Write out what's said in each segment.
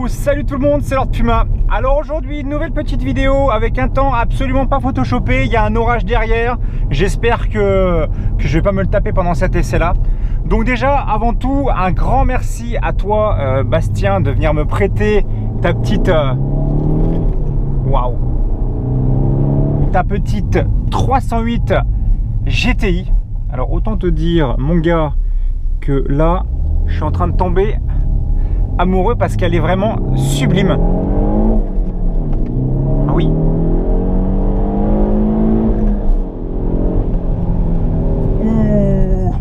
Yo, salut tout le monde, c'est Lord Puma. Alors aujourd'hui, nouvelle petite vidéo avec un temps absolument pas photoshopé. Il y a un orage derrière. J'espère que je vais pas me le taper pendant cet essai là. Donc déjà, avant tout, un grand merci à toi Bastien de venir me prêter ta petite waouh, ta petite 308 GTI. Alors autant te dire mon gars que là je suis en train de tomber amoureux parce qu'elle est vraiment sublime. Ah oui. Ouh.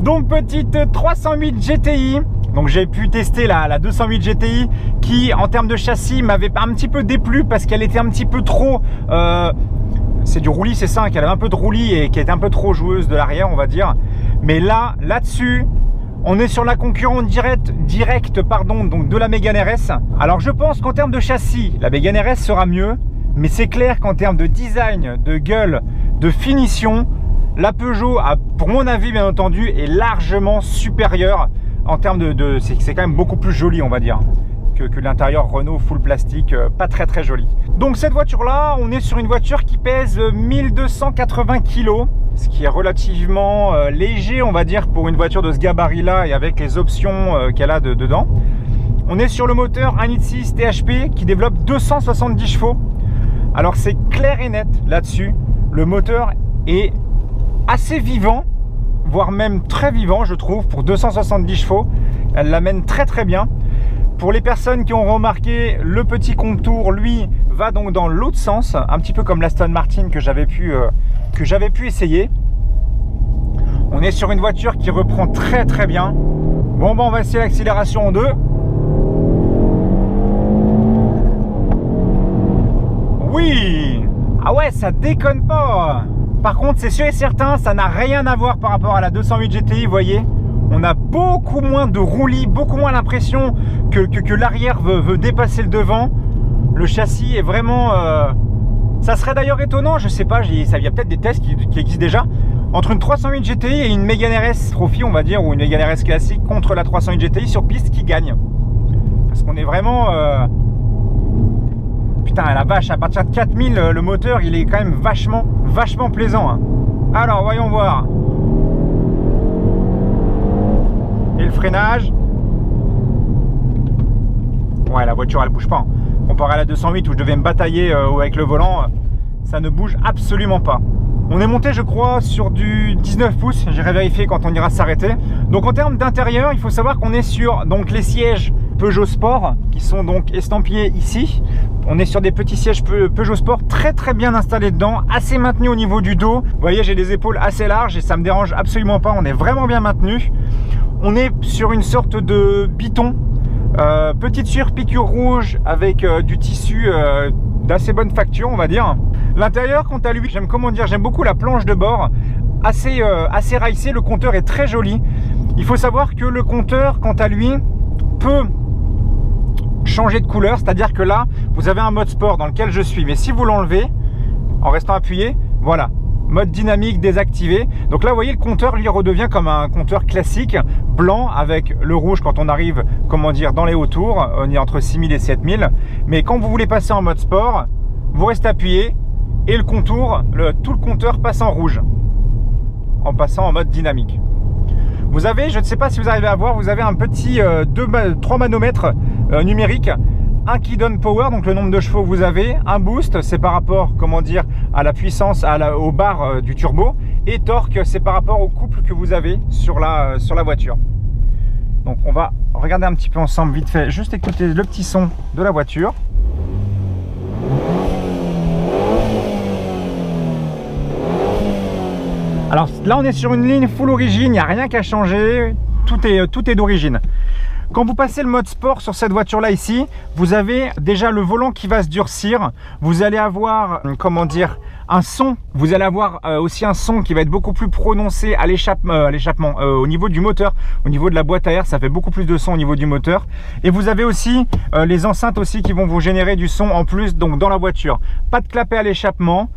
Donc petite 308 GTI. Donc j'ai pu tester la 208 GTI qui en termes de châssis m'avait un petit peu déplu parce qu'elle était un petit peu trop c'est du roulis, c'est ça, qu'elle avait un peu de roulis et qui était un peu trop joueuse de l'arrière, on va dire. Mais là-dessus, on est sur la concurrente directe pardon, donc de la Mégane RS. Alors je pense qu'en termes de châssis, la Mégane RS sera mieux. Mais c'est clair qu'en termes de design, de gueule, de finition, la Peugeot, pour mon avis bien entendu, est largement supérieure. En termes de c'est quand même beaucoup plus joli, on va dire, que l'intérieur Renault full plastique, pas très joli. Donc cette voiture là, on est sur une voiture qui pèse 1280 kg, ce qui est relativement léger, on va dire, pour une voiture de ce gabarit là et avec les options qu'elle a dedans. On est sur le moteur 1.6 THP qui développe 270 chevaux. Alors c'est clair et net là-dessus, le moteur est assez vivant, voire même très vivant je trouve, pour 270 chevaux. Elle l'amène très bien. Pour les personnes qui ont remarqué, le petit contour, lui, va donc dans l'autre sens, un petit peu comme l'Aston Martin que j'avais pu essayer. On est sur une voiture qui reprend très bien. Bon, on va essayer l'accélération en deux. Oui! Ah ouais, ça déconne pas! Par contre, c'est sûr et certain, ça n'a rien à voir par rapport à la 208 GTI, vous voyez? On a beaucoup moins de roulis, beaucoup moins l'impression que l'arrière veut dépasser le devant. Le châssis est vraiment... Ça serait d'ailleurs étonnant, je sais pas, il y a peut-être des tests qui existent déjà, entre une 308 GTI et une Mégane RS Trophy, on va dire, ou une Mégane RS classique contre la 308 GTI sur piste qui gagne. Parce qu'on est vraiment... Putain, la vache, à partir de 4000, le moteur, il est quand même vachement plaisant. Hein. Alors, voyons voir. Et le freinage. Ouais, la voiture elle bouge pas. Comparé à la 208 où je devais me batailler avec le volant, ça ne bouge absolument pas. On est monté, je crois, sur du 19 pouces. J'irai vérifier quand on ira s'arrêter. Donc en termes d'intérieur, il faut savoir qu'on est sur donc les sièges Peugeot Sport qui sont donc estampillés ici. On est sur des petits sièges Peugeot Sport très bien installés dedans, assez maintenus au niveau du dos. Vous voyez, j'ai les épaules assez larges et ça me dérange absolument pas. On est vraiment bien maintenu. On est sur une sorte de biton, petite surpiqûre rouge avec du tissu d'assez bonne facture, on va dire. L'intérieur, quant à lui, j'aime beaucoup la planche de bord, assez raissée. Le compteur est très joli. Il faut savoir que le compteur, quant à lui, peut changer de couleur, c'est-à-dire que là, vous avez un mode sport dans lequel je suis, mais si vous l'enlevez, en restant appuyé, voilà. Mode dynamique désactivé. Donc là, vous voyez, le compteur, lui, redevient comme un compteur classique, blanc, avec le rouge quand on arrive, comment dire, dans les hauts tours. On est entre 6000 et 7000. Mais quand vous voulez passer en mode sport, vous restez appuyé et le contour, tout le compteur passe en rouge, en passant en mode dynamique. Vous avez, je ne sais pas si vous arrivez à voir, vous avez un petit 3 manomètres numériques. Un qui donne power, donc le nombre de chevaux que vous avez. Un boost, c'est par rapport, comment dire, à la puissance, aux barres du turbo. Et torque, c'est par rapport au couple que vous avez sur la voiture. Donc on va regarder un petit peu ensemble vite fait, juste écouter le petit son de la voiture. Alors là on est sur une ligne full origine, il n'y a rien qu'à changer, tout est d'origine. Quand vous passez le mode sport sur cette voiture là ici, vous avez déjà le volant qui va se durcir. Vous allez avoir, comment dire, un son. Vous allez avoir aussi un son qui va être beaucoup plus prononcé à l'échappement, au niveau du moteur, au niveau de la boîte à air. Ça fait beaucoup plus de son au niveau du moteur. Et vous avez aussi les enceintes aussi qui vont vous générer du son en plus donc dans la voiture. Pas de clapet à l'échappement.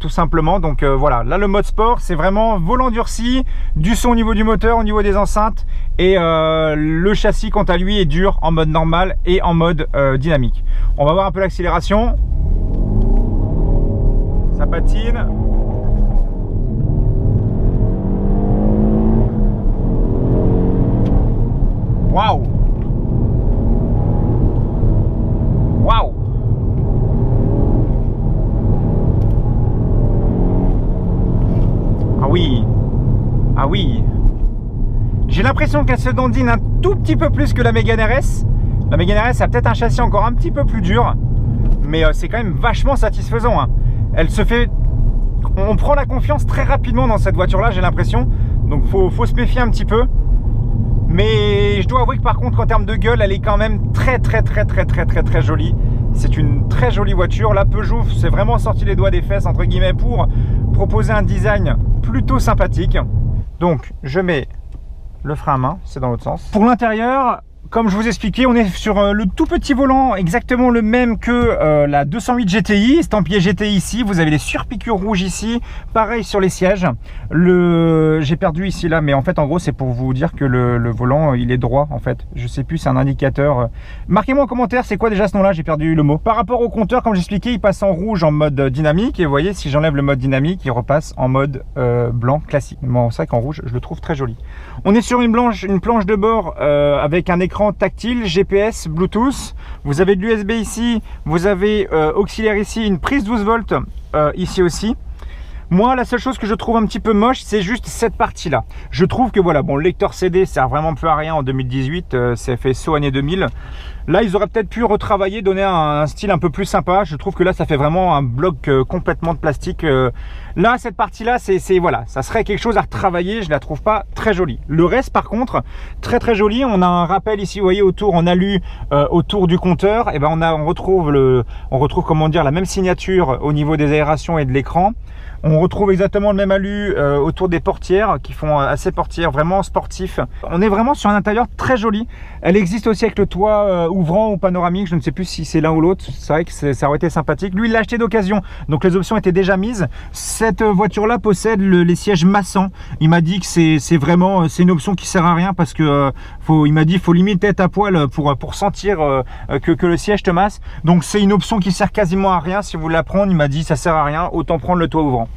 tout simplement. Donc voilà, là le mode sport, c'est vraiment volant durci, du son au niveau du moteur, au niveau des enceintes, et le châssis quant à lui est dur en mode normal et en mode dynamique. On va voir un peu l'accélération. Ça patine. Waouh! Waouh! Ah oui! Ah oui! J'ai l'impression qu'elle se dandine un tout petit peu plus que la Mégane RS. La Mégane RS a peut-être un châssis encore un petit peu plus dur, mais c'est quand même vachement satisfaisant, hein. Elle se fait... On prend la confiance très rapidement dans cette voiture-là, j'ai l'impression. Donc faut se méfier un petit peu. Mais je dois avouer que par contre, en termes de gueule, elle est quand même très jolie. C'est une très jolie voiture. La Peugeot s'est vraiment sorti les doigts des fesses, entre guillemets, pour proposer un design plutôt sympathique. Donc, je mets le frein à main, c'est dans l'autre sens. Pour l'intérieur, comme je vous expliquais, on est sur le tout petit volant, exactement le même que la 208 GTI, estampillé GTI ici. Vous avez les surpiqûres rouges ici, pareil sur les sièges. J'ai perdu ici là, mais en fait en gros c'est pour vous dire que le volant il est droit en fait. Je sais plus, c'est un indicateur. Marquez-moi en commentaire c'est quoi déjà ce nom là, j'ai perdu le mot. Par rapport au compteur, comme j'expliquais, il passe en rouge en mode dynamique, et vous voyez, si j'enlève le mode dynamique, il repasse en mode blanc classique. Bon, c'est vrai qu'en rouge je le trouve très joli. On est sur une planche de bord avec un écran tactile, GPS, Bluetooth. Vous avez de l'USB ici, vous avez auxiliaire ici, une prise 12 volts ici aussi. Moi, la seule chose que je trouve un petit peu moche, c'est juste cette partie-là. Je trouve que voilà, bon, le lecteur CD sert vraiment plus à rien en 2018, c'est fait saut année 2000. Là, ils auraient peut-être pu retravailler, donner un style un peu plus sympa. Je trouve que là, ça fait vraiment un bloc complètement de plastique. Là, cette partie-là, voilà, ça serait quelque chose à retravailler. Je la trouve pas très jolie. Le reste, par contre, très joli. On a un rappel ici, vous voyez, autour en alu, autour du compteur. Et ben, on retrouve comment dire, la même signature au niveau des aérations et de l'écran. On retrouve exactement le même alu autour des portières qui font assez portières, vraiment sportif. On est vraiment sur un intérieur très joli. Elle existe aussi avec le toit ouvrant ou panoramique. Je ne sais plus si c'est l'un ou l'autre. C'est vrai que ça aurait été sympathique. Lui, il l'a acheté d'occasion, donc les options étaient déjà mises. Cette voiture-là possède les sièges massants. Il m'a dit que c'est vraiment une option qui sert à rien parce que il m'a dit faut limite être à poil pour sentir que le siège te masse. Donc c'est une option qui sert quasiment à rien. Si vous voulez la prendre, il m'a dit ça sert à rien, autant prendre le toit ouvrant.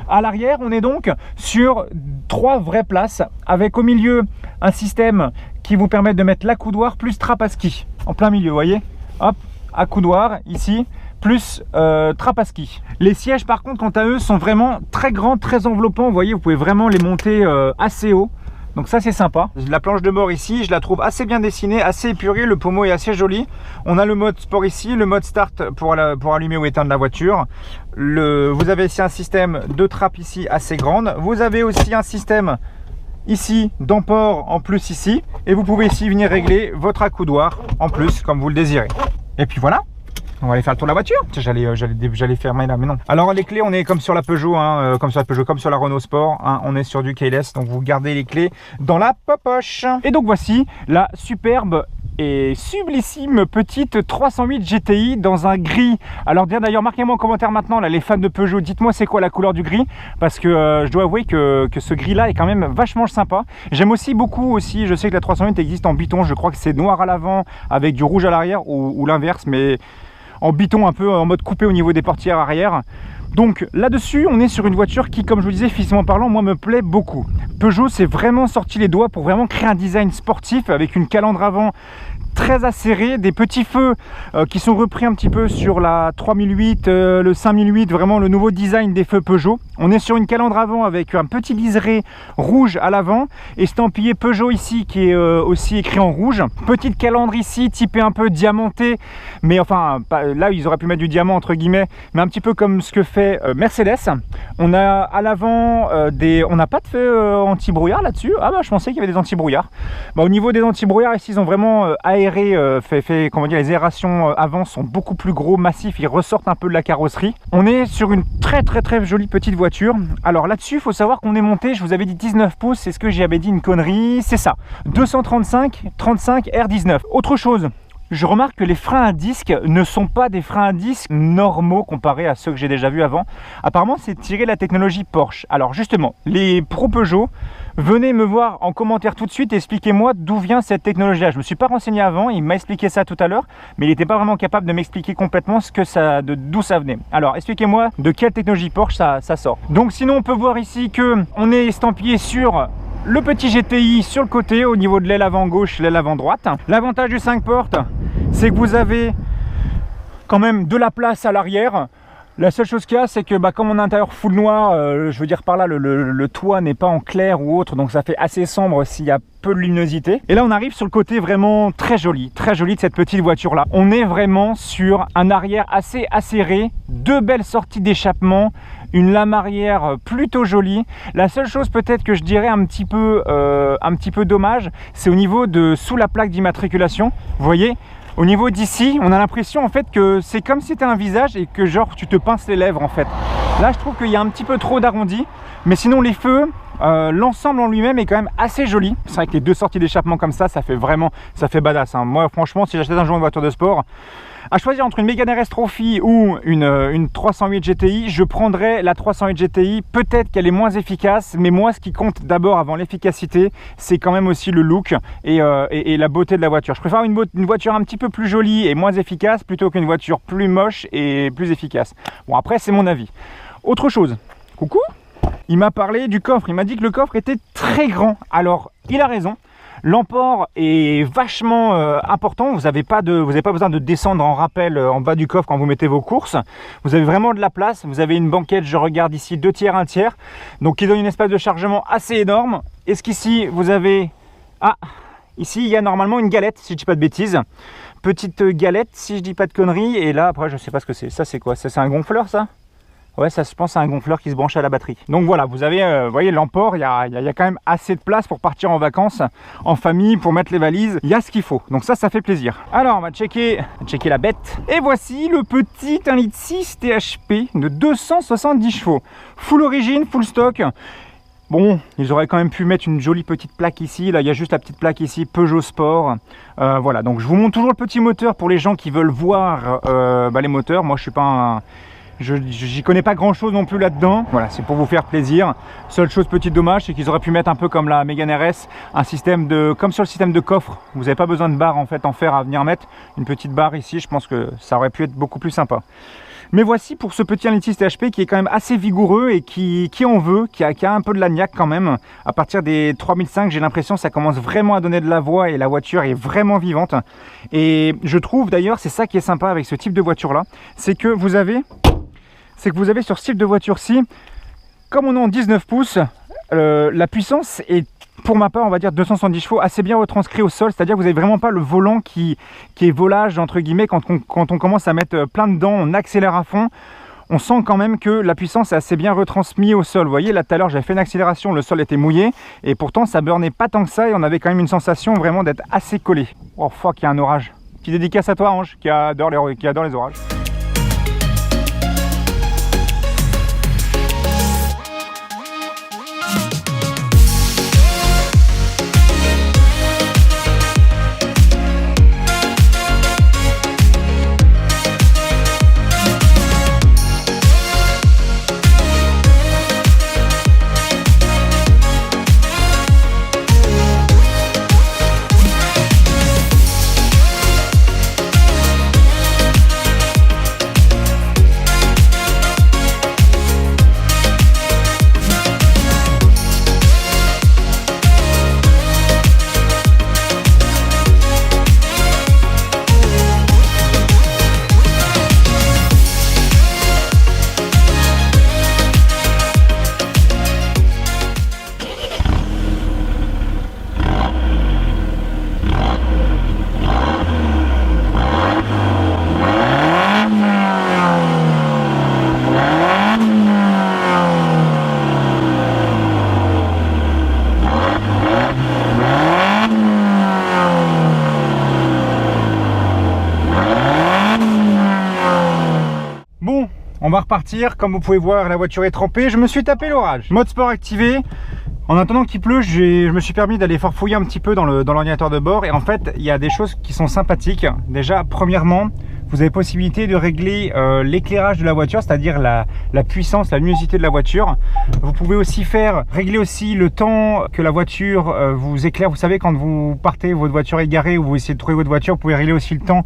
À l'arrière, on est donc sur 3 vraies places avec au milieu un système qui vous permet de mettre l'accoudoir plus trappe à ski en plein milieu, vous voyez, hop, accoudoir ici plus trappe à ski. Les sièges par contre, quant à eux, sont vraiment très grands, très enveloppants, vous voyez, vous pouvez vraiment les monter assez haut. Donc ça c'est sympa. La planche de bord ici, je la trouve assez bien dessinée, assez épurée, le pommeau est assez joli. On a le mode sport ici, le mode start pour allumer ou éteindre la voiture. Vous avez ici un système de trappe ici assez grande. Vous avez aussi un système ici d'emport en plus ici. Et vous pouvez ici venir régler votre accoudoir en plus comme vous le désirez. Et puis voilà. On va aller faire le tour de la voiture. J'allais fermer là, mais non. Alors les clés, on est comme sur la Peugeot, hein, comme sur la Renault Sport. Hein, on est sur du keyless, donc vous gardez les clés dans la poche. Et donc voici la superbe et sublissime petite 308 GTI dans un gris. Alors d'ailleurs, marquez-moi en commentaire maintenant, là, les fans de Peugeot, dites-moi c'est quoi la couleur du gris, parce que je dois avouer que ce gris là est quand même vachement sympa. J'aime aussi beaucoup aussi, je sais que la 308 existe en biton, je crois que c'est noir à l'avant avec du rouge à l'arrière ou l'inverse, mais en biton un peu en mode coupé au niveau des portières arrière. Donc là-dessus, on est sur une voiture qui, comme je vous disais, physiquement parlant, moi me plaît beaucoup. Peugeot s'est vraiment sorti les doigts pour vraiment créer un design sportif avec une calandre avant très acérée, des petits feux qui sont repris un petit peu sur la 3008, le 5008, vraiment le nouveau design des feux Peugeot. On est sur une calandre avant avec un petit liseré rouge à l'avant, estampillé Peugeot ici qui est aussi écrit en rouge. Petite calandre ici typée un peu diamantée, mais enfin là ils auraient pu mettre du diamant entre guillemets, mais un petit peu comme ce que fait Mercedes. On a à l'avant on n'a pas de feu anti-brouillard là-dessus. Ah bah je pensais qu'il y avait des anti-brouillards. Bah, au niveau des anti-brouillards ici ils ont vraiment aéré, comment dire, les aérations avant sont beaucoup plus gros, massifs, ils ressortent un peu de la carrosserie. On est sur une très jolie petite voiture. Alors là-dessus, il faut savoir qu'on est monté, je vous avais dit 19 pouces, est-ce que j'avais dit une connerie? C'est ça, 235 35 R19. Autre chose, je remarque que les freins à disque ne sont pas des freins à disque normaux comparés à ceux que j'ai déjà vus avant. Apparemment, c'est tiré de la technologie Porsche. Alors justement, les pro Peugeot, venez me voir en commentaire tout de suite et expliquez-moi d'où vient cette technologie-là. Je ne me suis pas renseigné avant, il m'a expliqué ça tout à l'heure, mais il n'était pas vraiment capable de m'expliquer complètement d'où ça venait. Alors expliquez-moi de quelle technologie Porsche ça sort. Donc sinon, on peut voir ici que on est estampillé sur le petit GTI sur le côté au niveau de l'aile avant gauche, l'aile avant droite. L'avantage du 5 portes, c'est que vous avez quand même de la place à l'arrière. La seule chose qu'il y a, c'est que comme on a un intérieur full noir, je veux dire par là, le toit n'est pas en clair ou autre, donc ça fait assez sombre s'il y a peu de luminosité. Et là, on arrive sur le côté vraiment très joli de cette petite voiture-là. On est vraiment sur un arrière assez acéré, deux belles sorties d'échappement, une lame arrière plutôt jolie. La seule chose peut-être que je dirais un petit peu dommage, c'est au niveau de sous la plaque d'immatriculation. Vous voyez, au niveau d'ici, on a l'impression en fait que c'est comme si c'était un visage et que genre tu te pinces les lèvres en fait. Là, je trouve qu'il y a un petit peu trop d'arrondi, mais sinon les feux, l'ensemble en lui-même est quand même assez joli. C'est vrai que les deux sorties d'échappement comme ça fait badass, hein. Moi franchement, si j'achetais un jour une voiture de sport, à choisir entre une Mégane RS Trophy ou une 308 GTI, je prendrais la 308 GTI. Peut-être qu'elle est moins efficace, mais moi ce qui compte d'abord avant l'efficacité, c'est quand même aussi le look et la beauté de la voiture. Je préfère une voiture un petit peu plus jolie et moins efficace plutôt qu'une voiture plus moche et plus efficace. Bon, après c'est mon avis. Autre chose, coucou, il m'a parlé du coffre, il m'a dit que le coffre était très grand. Alors il a raison. L'emport est vachement important, vous n'avez pas besoin de descendre en rappel en bas du coffre quand vous mettez vos courses. Vous avez vraiment de la place, vous avez une banquette, je regarde ici, 2 tiers, 1 tiers, donc qui donne une espace de chargement assez énorme. Est-ce qu'ici vous avez... Ah, ici il y a normalement une galette, si je ne dis pas de bêtises. Petite galette, si je ne dis pas de conneries, et là après je ne sais pas ce que c'est. Ça c'est quoi? Ça c'est un gonfleur ça? Ouais, ça je pense à un gonfleur qui se branche à la batterie. Donc voilà, vous avez, vous voyez l'emport, il y a quand même assez de place pour partir en vacances, en famille, pour mettre les valises. Il y a ce qu'il faut, donc ça fait plaisir. Alors on va checker la bête. Et voici le petit 1,6 litre THP de 270 chevaux. Full origine, full stock. Bon, ils auraient quand même pu mettre une jolie petite plaque ici. Là, il y a juste la petite plaque ici, Peugeot Sport. Voilà, donc je vous montre toujours le petit moteur pour les gens qui veulent voir les moteurs. Moi, je suis pas un... J'y connais pas grand chose non plus là-dedans. Voilà, c'est pour vous faire plaisir. Seule chose, petit dommage, c'est qu'ils auraient pu mettre un peu comme la Mégane RS, un système comme sur le système de coffre. Vous n'avez pas besoin de barre en fait en fer à venir mettre. Une petite barre ici, je pense que ça aurait pu être beaucoup plus sympa. Mais voici pour ce petit 1,6 litre THP qui est quand même assez vigoureux et qui en veut, qui a un peu de la niaque quand même. À partir des 3005, j'ai l'impression que ça commence vraiment à donner de la voix et la voiture est vraiment vivante. Et je trouve d'ailleurs, c'est ça qui est sympa avec ce type de voiture-là, c'est que vous avez sur ce type de voiture-ci, comme on est en 19 pouces, la puissance est, pour ma part, on va dire 270 chevaux, assez bien retranscrit au sol. C'est-à-dire que vous n'avez vraiment pas le volant qui est volage, entre guillemets, quand on commence à mettre plein dedans, on accélère à fond. On sent quand même que la puissance est assez bien retransmise au sol. Vous voyez, là tout à l'heure, j'avais fait une accélération, le sol était mouillé, et pourtant ça burnait pas tant que ça, et on avait quand même une sensation vraiment d'être assez collé. Oh fuck, il y a un orage. Petit dédicace à toi, Ange, qui adore les orages. On va repartir, comme vous pouvez voir la voiture est trempée, je me suis tapé l'orage. Mode sport activé, En attendant qu'il pleut, je me suis permis d'aller farfouiller un petit peu dans l'ordinateur de bord. Et en fait, il y a des choses qui sont sympathiques. Déjà, premièrement, vous avez possibilité de régler l'éclairage de la voiture, c'est-à-dire la puissance, la luminosité de la voiture. Vous pouvez aussi régler aussi le temps que la voiture vous éclaire. Vous savez, quand vous partez, votre voiture est garée ou vous essayez de trouver votre voiture, vous pouvez régler aussi le temps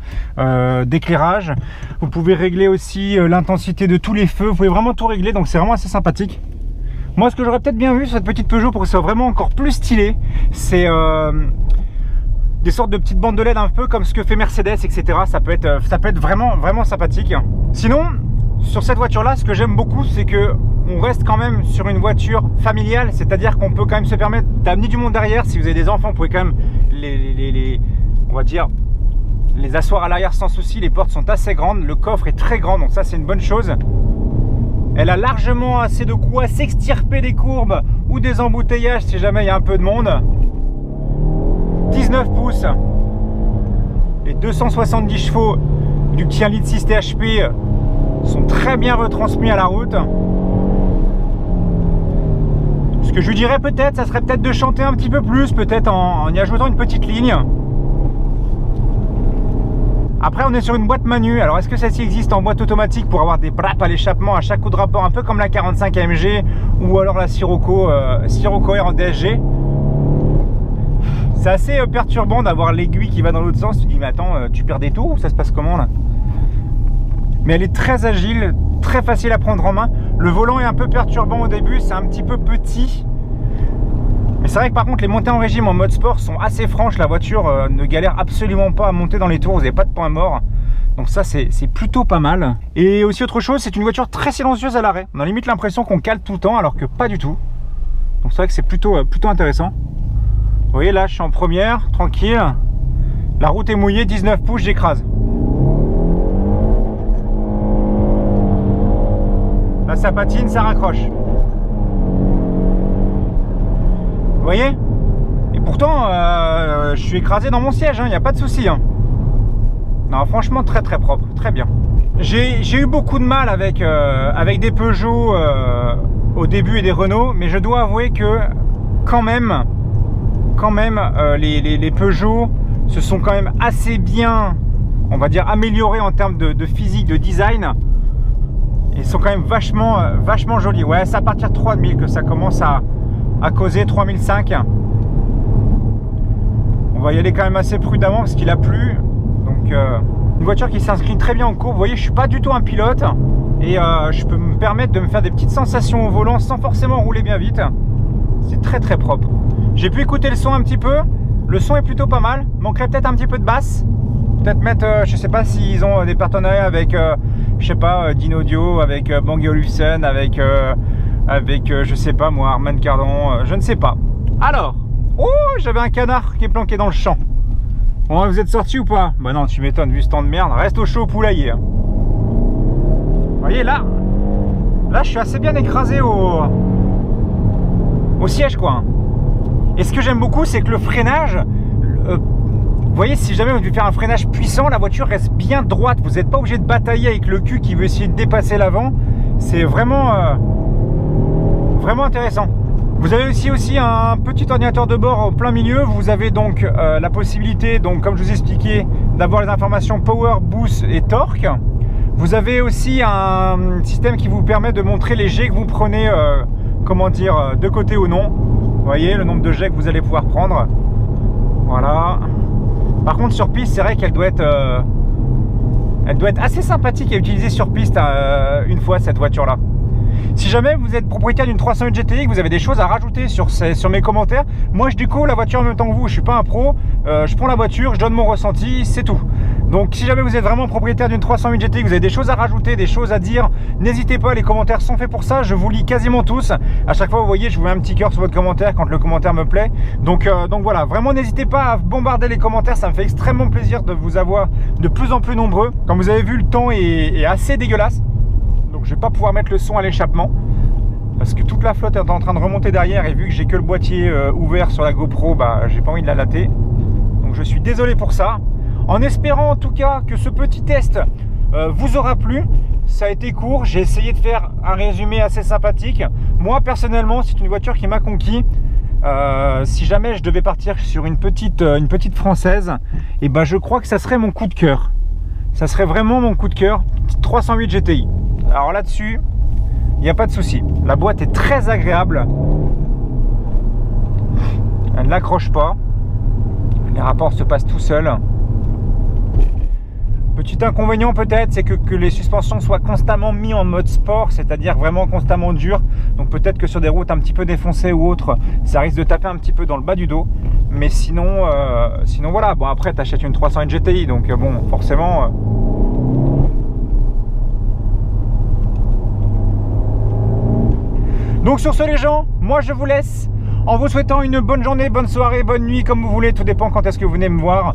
d'éclairage. Vous pouvez régler aussi l'intensité de tous les feux. Vous pouvez vraiment tout régler, donc c'est vraiment assez sympathique. Moi, ce que j'aurais peut-être bien vu sur cette petite Peugeot pour que ce soit vraiment encore plus stylé, c'est des sortes de petites bandes de LED un peu comme ce que fait Mercedes, etc. Ça peut être vraiment sympathique. Sinon, sur cette voiture-là, ce que j'aime beaucoup, c'est que on reste quand même sur une voiture familiale, c'est-à-dire qu'on peut quand même se permettre d'amener du monde derrière. Si vous avez des enfants, vous pouvez quand même on va dire, les asseoir à l'arrière sans souci. Les portes sont assez grandes, le coffre est très grand, donc ça c'est une bonne chose. Elle a largement assez de quoi s'extirper des courbes ou des embouteillages si jamais il y a un peu de monde. 19 pouces, les 270 chevaux du petit 1,6 litre THP sont très bien retransmis à la route. Ce que je lui dirais peut-être, ça serait peut-être de chanter un petit peu plus, peut-être en y ajoutant une petite ligne. Après, on est sur une boîte manu. Alors, est-ce que celle-ci existe en boîte automatique pour avoir des braps à l'échappement à chaque coup de rapport, un peu comme la 45 AMG ou alors la Sirocco R en DSG? C'est assez perturbant d'avoir l'aiguille qui va dans l'autre sens. Tu te dis, mais attends, tu perds des tours ou ça se passe comment là? Mais elle est très agile, très facile à prendre en main. Le volant est un peu perturbant au début, c'est un petit peu petit. Mais c'est vrai que par contre, les montées en régime en mode sport sont assez franches. La voiture ne galère absolument pas à monter dans les tours, vous n'avez pas de point mort. Donc ça, c'est plutôt pas mal. Et aussi autre chose, c'est une voiture très silencieuse à l'arrêt. On a limite l'impression qu'on cale tout le temps, alors que pas du tout. Donc c'est vrai que c'est plutôt intéressant. Vous voyez là, je suis en première, tranquille. La route est mouillée, 19 pouces, j'écrase. Là, ça patine, ça raccroche. Vous voyez? Et pourtant, je suis écrasé dans mon siège, il n'y a pas de souci. Non, franchement, très propre, très bien. J'ai eu beaucoup de mal avec des Peugeot au début et des Renault, mais je dois avouer que quand même les Peugeot se sont quand même assez bien, on va dire, améliorés en termes de physique, de design. Ils sont quand même vachement jolis. Ouais, c'est à partir de 3000 que ça commence à causer, 3005. On va y aller quand même assez prudemment parce qu'il a plu. Donc une voiture qui s'inscrit très bien en courbe. Vous voyez, je suis pas du tout un pilote et je peux me permettre de me faire des petites sensations au volant sans forcément rouler bien vite. C'est très propre. J'ai pu écouter le son un petit peu. Le son est plutôt pas mal. Manquerait peut-être un petit peu de basse. Peut-être mettre, je sais pas s'ils ont des partenariats avec, je sais pas, Dynaudio, avec Bang & Olufsen, avec je sais pas moi, Harman Kardon, je ne sais pas. Alors, oh, j'avais un canard qui est planqué dans le champ. Bon, vous êtes sorti ou pas? Bah non, tu m'étonnes, vu ce temps de merde. Reste au chaud au poulailler. Vous voyez là, je suis assez bien écrasé au siège quoi. Et ce que j'aime beaucoup, c'est que le freinage, vous voyez, si jamais vous devez faire un freinage puissant, la voiture reste bien droite. Vous n'êtes pas obligé de batailler avec le cul qui veut essayer de dépasser l'avant. C'est vraiment intéressant. Vous avez aussi un petit ordinateur de bord au plein milieu. Vous avez donc la possibilité, donc, comme je vous ai expliqué, d'avoir les informations power, boost et torque. Vous avez aussi un système qui vous permet de montrer les jets que vous prenez, comment dire, de côté ou non. Vous voyez le nombre de jets que vous allez pouvoir prendre. Voilà. Par contre, sur piste, c'est vrai qu'elle doit être assez sympathique à utiliser sur piste une fois cette voiture-là. Si jamais vous êtes propriétaire d'une 308 GTI, que vous avez des choses à rajouter sur mes commentaires, moi je découvre la voiture en même temps que vous, je suis pas un pro, je prends la voiture, je donne mon ressenti, c'est tout. Donc si jamais vous êtes vraiment propriétaire d'une 308 GTI, que vous avez des choses à rajouter, des choses à dire, n'hésitez pas, les commentaires sont faits pour ça, je vous lis quasiment tous. À chaque fois vous voyez, je vous mets un petit cœur sur votre commentaire quand le commentaire me plaît. Donc voilà, vraiment n'hésitez pas à bombarder les commentaires, ça me fait extrêmement plaisir de vous avoir de plus en plus nombreux. Comme vous avez vu, le temps est assez dégueulasse. Donc je vais pas pouvoir mettre le son à l'échappement parce que toute la flotte est en train de remonter derrière et vu que j'ai que le boîtier ouvert sur la GoPro, bah j'ai pas envie de la latter. Donc je suis désolé pour ça. En espérant en tout cas que ce petit test vous aura plu. Ça a été court, j'ai essayé de faire un résumé assez sympathique. Moi personnellement, c'est une voiture qui m'a conquis. Si jamais je devais partir sur une petite française, et ben je crois que ça serait mon coup de cœur. Ça serait vraiment mon coup de cœur, 308 GTI. Alors là-dessus, il n'y a pas de souci. La boîte est très agréable. Elle n'accroche pas. Les rapports se passent tout seuls. Petit inconvénient peut-être, c'est que les suspensions soient constamment mises en mode sport, c'est-à-dire vraiment constamment dur. Donc peut-être que sur des routes un petit peu défoncées ou autres, ça risque de taper un petit peu dans le bas du dos. Mais sinon voilà. Bon, après tu achètes une 301 GTI, donc bon, forcément. Donc sur ce les gens, moi je vous laisse en vous souhaitant une bonne journée, bonne soirée, bonne nuit, comme vous voulez, tout dépend quand est-ce que vous venez me voir.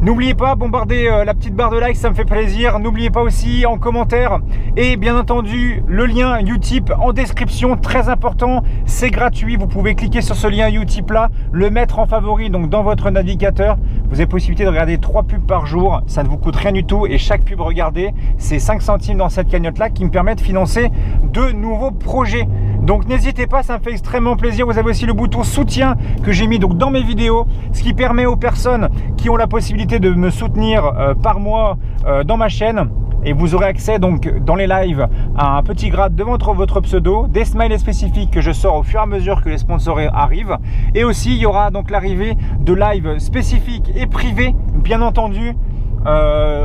N'oubliez pas, bombardez la petite barre de like, ça me fait plaisir. N'oubliez pas aussi en commentaire et bien entendu le lien Utip en description, très important, c'est gratuit. Vous pouvez cliquer sur ce lien Utip là, le mettre en favori donc dans votre navigateur. Vous avez possibilité de regarder 3 pubs par jour, ça ne vous coûte rien du tout et chaque pub regardée, c'est 5 centimes dans cette cagnotte là qui me permet de financer de nouveaux projets. Donc n'hésitez pas, ça me fait extrêmement plaisir. Vous avez aussi le bouton soutien que j'ai mis donc dans mes vidéos, ce qui permet aux personnes qui ont la possibilité de me soutenir par mois dans ma chaîne. Et vous aurez accès donc dans les lives à un petit grade devant votre pseudo, des smileys spécifiques que je sors au fur et à mesure que les sponsors arrivent. Et aussi il y aura donc l'arrivée de lives spécifiques et privés, bien entendu,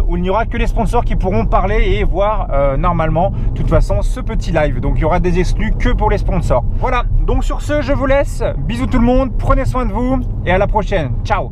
où il n'y aura que les sponsors qui pourront parler et voir normalement de toute façon ce petit live. Donc il y aura des exclus que pour les sponsors. Voilà, donc sur ce je vous laisse, bisous tout le monde, prenez soin de vous et à la prochaine, ciao.